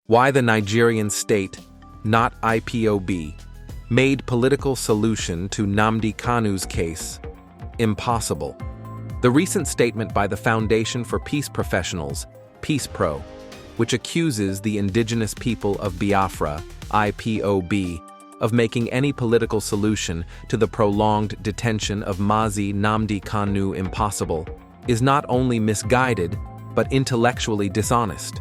Why the Nigerian state, not IPOB, made political solution to Nnamdi Kanu's case impossible. The recent statement by the Foundation for Peace Professionals, PeacePro, which accuses the indigenous people of Biafra, IPOB, of making any political solution to the prolonged detention of Mazi Nnamdi Kanu impossible, is not only misguided, but intellectually dishonest.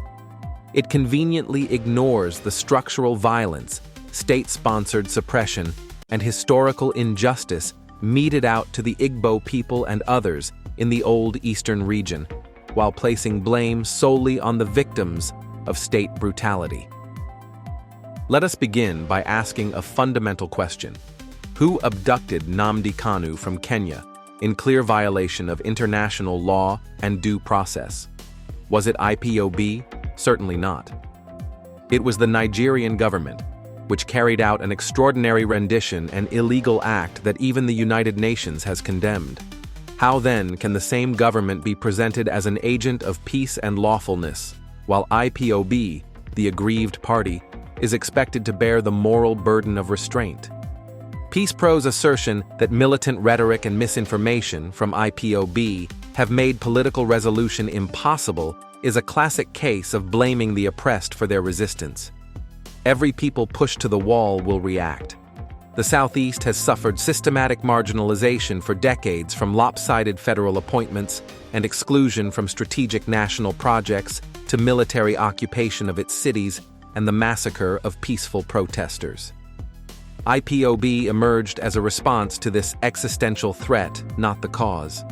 It conveniently ignores the structural violence, state-sponsored suppression, and historical injustice meted out to the Igbo people and others in the old eastern region, while placing blame solely on the victims of state brutality. Let us begin by asking a fundamental question. Who abducted Nnamdi Kanu from Kenya in clear violation of international law and due process? Was it IPOB? Certainly not. It was the Nigerian government, which carried out an extraordinary rendition and illegal act that even the United Nations has condemned. How then can the same government be presented as an agent of peace and lawfulness, while IPOB, the aggrieved party, is expected to bear the moral burden of restraint? PeacePro's assertion that militant rhetoric and misinformation from IPOB have made political resolution impossible is a classic case of blaming the oppressed for their resistance. Every people pushed to the wall will react. The Southeast has suffered systematic marginalization for decades, from lopsided federal appointments and exclusion from strategic national projects to military occupation of its cities and the massacre of peaceful protesters. IPOB emerged as a response to this existential threat, not the cause.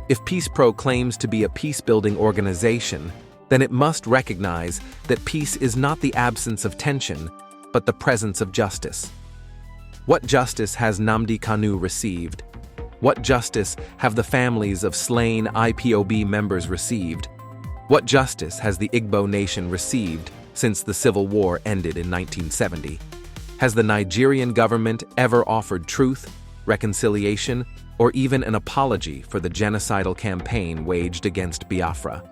If PeacePro claims to be a peace-building organization, then it must recognize that peace is not the absence of tension, but the presence of justice. What justice has Nnamdi Kanu received? What justice have the families of slain IPOB members received? What justice has the Igbo nation received since the Civil War ended in 1970? Has the Nigerian government ever offered truth, reconciliation, or even an apology for the genocidal campaign waged against Biafra?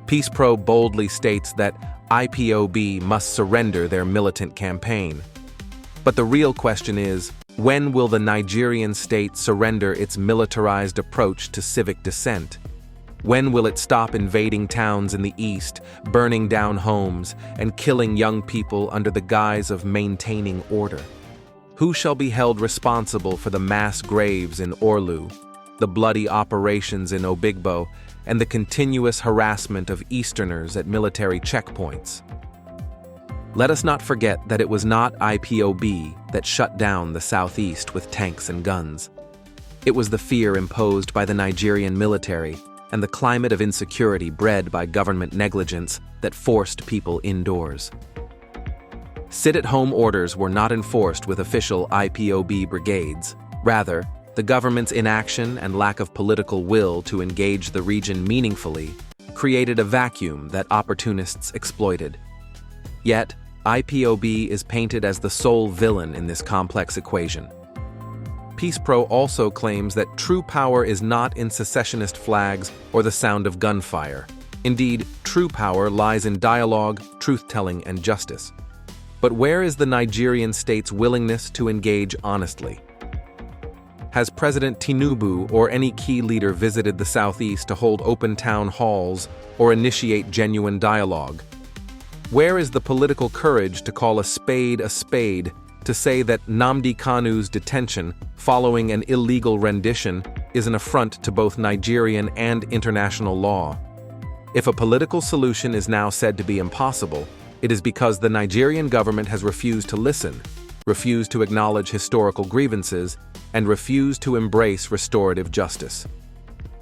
PeacePro boldly states that IPOB must surrender their militant campaign. But the real question is, when will the Nigerian state surrender its militarized approach to civic dissent? When will it stop invading towns in the east, burning down homes, and killing young people under the guise of maintaining order? Who shall be held responsible for the mass graves in Orlu, the bloody operations in Obigbo, and the continuous harassment of Easterners at military checkpoints? Let us not forget that it was not IPOB that shut down the Southeast with tanks and guns. It was the fear imposed by the Nigerian military and the climate of insecurity bred by government negligence that forced people indoors. Sit-at-home orders were not enforced with official IPOB brigades. Rather, the government's inaction and lack of political will to engage the region meaningfully created a vacuum that opportunists exploited. Yet, IPOB is painted as the sole villain in this complex equation. PeacePro also claims that true power is not in secessionist flags or the sound of gunfire. Indeed, true power lies in dialogue, truth-telling, and justice. But where is the Nigerian state's willingness to engage honestly? Has President Tinubu or any key leader visited the Southeast to hold open town halls or initiate genuine dialogue? Where is the political courage to call a spade, to say that Nnamdi Kanu's detention following an illegal rendition is an affront to both Nigerian and international law? If a political solution is now said to be impossible, it is because the Nigerian government has refused to listen, refused to acknowledge historical grievances, and refused to embrace restorative justice.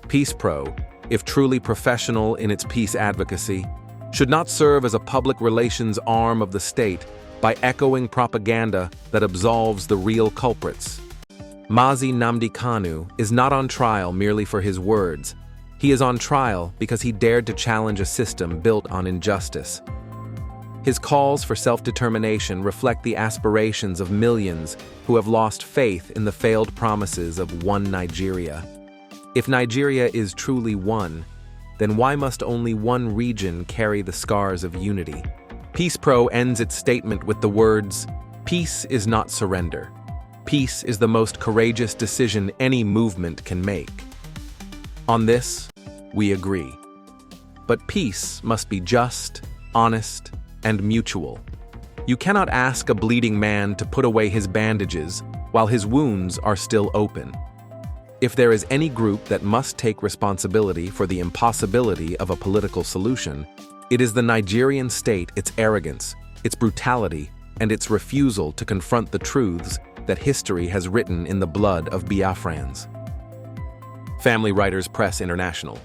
PeacePro, if truly professional in its peace advocacy, should not serve as a public relations arm of the state by echoing propaganda that absolves the real culprits. Mazi Nnamdi Kanu is not on trial merely for his words. He is on trial because he dared to challenge a system built on injustice. His calls for self-determination reflect the aspirations of millions who have lost faith in the failed promises of one Nigeria. If Nigeria is truly one, then why must only one region carry the scars of unity? Peace Pro ends its statement with the words, "Peace is not surrender. Peace is the most courageous decision any movement can make." On this, we agree. But peace must be just, honest, and mutual. You cannot ask a bleeding man to put away his bandages while his wounds are still open. If there is any group that must take responsibility for the impossibility of a political solution, it is the Nigerian state, its arrogance, its brutality, and its refusal to confront the truths that history has written in the blood of Biafrans. Family Writers Press International.